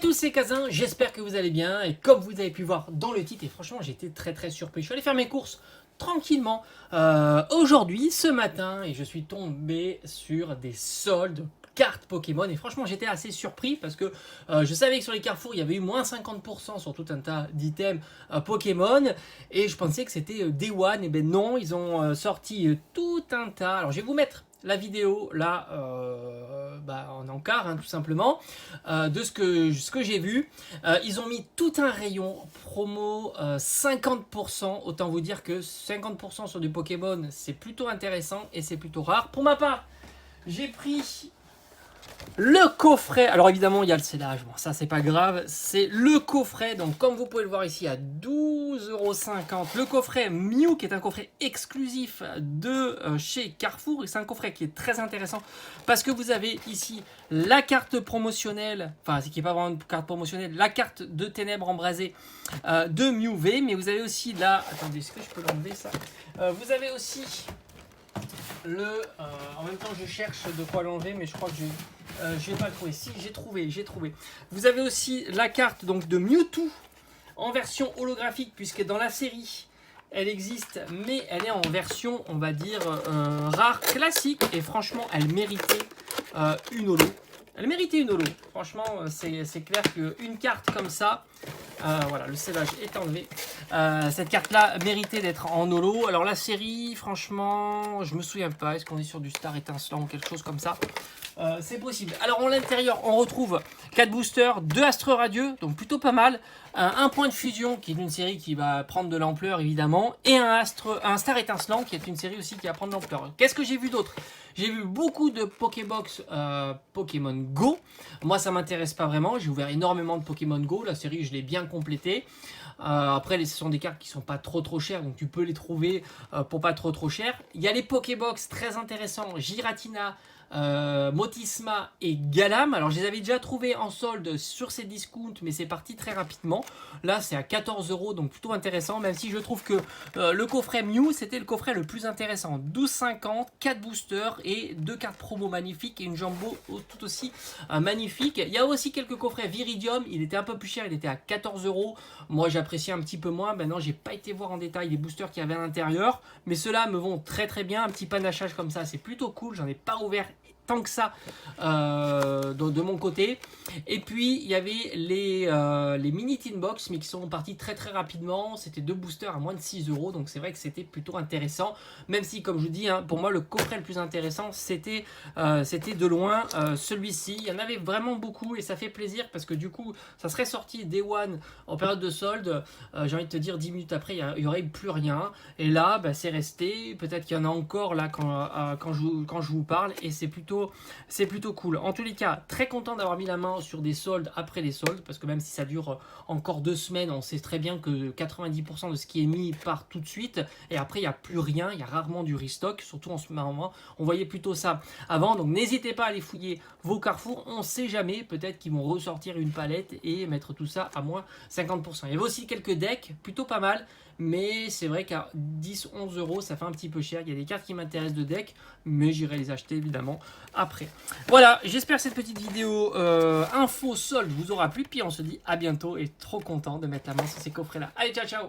tous, c'est Kazin, j'espère que vous allez bien et comme vous avez pu voir dans le titre, et franchement j'étais très surpris, je suis allé faire mes courses tranquillement aujourd'hui, ce matin, et je suis tombé sur des soldes cartes Pokémon et franchement j'étais assez surpris parce que je savais que sur les Carrefour il y avait eu moins 50% sur tout un tas d'items Pokémon et je pensais que c'était Day One, et ben non, ils ont sorti tout un tas. Alors je vais vous mettre la vidéo là en encart tout simplement de ce que j'ai vu. Ils ont mis tout un rayon promo 50%, autant vous dire que 50% sur du Pokémon c'est plutôt intéressant et c'est plutôt rare. Pour ma part j'ai pris le coffret, alors évidemment il y a le scellage, bon ça c'est pas grave, c'est le coffret, donc comme vous pouvez le voir ici à 12,50 €, le coffret Mew qui est un coffret exclusif de chez Carrefour, et c'est un coffret qui est très intéressant parce que vous avez ici la carte promotionnelle, enfin qui n'est pas vraiment une carte promotionnelle, la carte de ténèbres embrasées de Mew V, mais vous avez aussi là, attendez, est-ce que je peux l'enlever ça, vous avez aussi en même temps je cherche de quoi l'enlever, mais je crois que je vais pas le trouver. Si, j'ai trouvé. Vous avez aussi la carte donc de Mewtwo en version holographique, puisque dans la série elle existe, mais elle est en version, on va dire, rare, classique, et franchement elle méritait une holo. Elle méritait une holo. Franchement, c'est clair qu'une carte comme ça, voilà, le scellage est enlevé. Cette carte-là méritait d'être en holo. Alors la série, franchement, je me souviens pas. Est-ce qu'on est sur du Star étincelant ou quelque chose comme ça? C'est possible. Alors en l'intérieur, on retrouve 4 boosters, 2 astres radieux, donc plutôt pas mal. Un point de fusion, qui est une série qui va prendre de l'ampleur évidemment, et un star étincelant, qui est une série aussi qui va prendre de l'ampleur. Qu'est-ce que j'ai vu d'autre? J'ai vu beaucoup de Pokébox Pokémon Go. Moi ça m'intéresse pas vraiment, j'ai ouvert énormément de Pokémon Go, la série je l'ai bien complétée. Après ce sont des cartes qui sont pas trop chères, donc tu peux les trouver pour pas trop cher. Il y a les Pokébox très intéressants, Giratina, Motisma et Galam. Alors je les avais déjà trouvés en solde sur ces discounts, mais c'est parti très rapidement. Là c'est à 14 €, donc plutôt intéressant, même si je trouve que le coffret Mew c'était le coffret le plus intéressant. 12,50, 4 boosters et 2 cartes promo magnifiques et une jumbo tout aussi magnifique. Il y a aussi quelques coffrets Viridium, il était un peu plus cher, il était à 14 €. Moi j'apprécie un petit peu moins. Maintenant j'ai pas été voir en détail les boosters qu'il y avait à l'intérieur, mais ceux-là me vont très bien. Un petit panachage comme ça c'est plutôt cool, j'en ai pas ouvert tant que ça de mon côté. Et puis il y avait les mini tin box, mais qui sont partis très rapidement. C'était 2 boosters à moins de 6 €, donc c'est vrai que c'était plutôt intéressant, même si comme je vous dis pour moi le coffret le plus intéressant c'était de loin celui-ci. Il y en avait vraiment beaucoup et ça fait plaisir parce que du coup ça serait sorti Day One en période de solde, j'ai envie de te dire 10 minutes après il n'y aurait plus rien, et là c'est resté. Peut-être qu'il y en a encore là quand je vous parle, et c'est plutôt cool. En tous les cas, très content d'avoir mis la main sur des soldes après les soldes, parce que même si ça dure encore 2 semaines, on sait très bien que 90% de ce qui est mis part tout de suite, et après il n'y a plus rien, il y a rarement du restock, surtout en ce moment. On voyait plutôt ça avant, donc n'hésitez pas à aller fouiller vos Carrefour, on sait jamais, peut-être qu'ils vont ressortir une palette et mettre tout ça à moins 50%. Il y avait aussi quelques decks, plutôt pas mal, mais c'est vrai qu'à 10-11 € ça fait un petit peu cher. Il y a des cartes qui m'intéressent de deck, mais j'irai les acheter évidemment après. Voilà, j'espère que cette petite vidéo info solde vous aura plu, puis on se dit à bientôt, et trop content de mettre la main sur ces coffrets là. Allez, ciao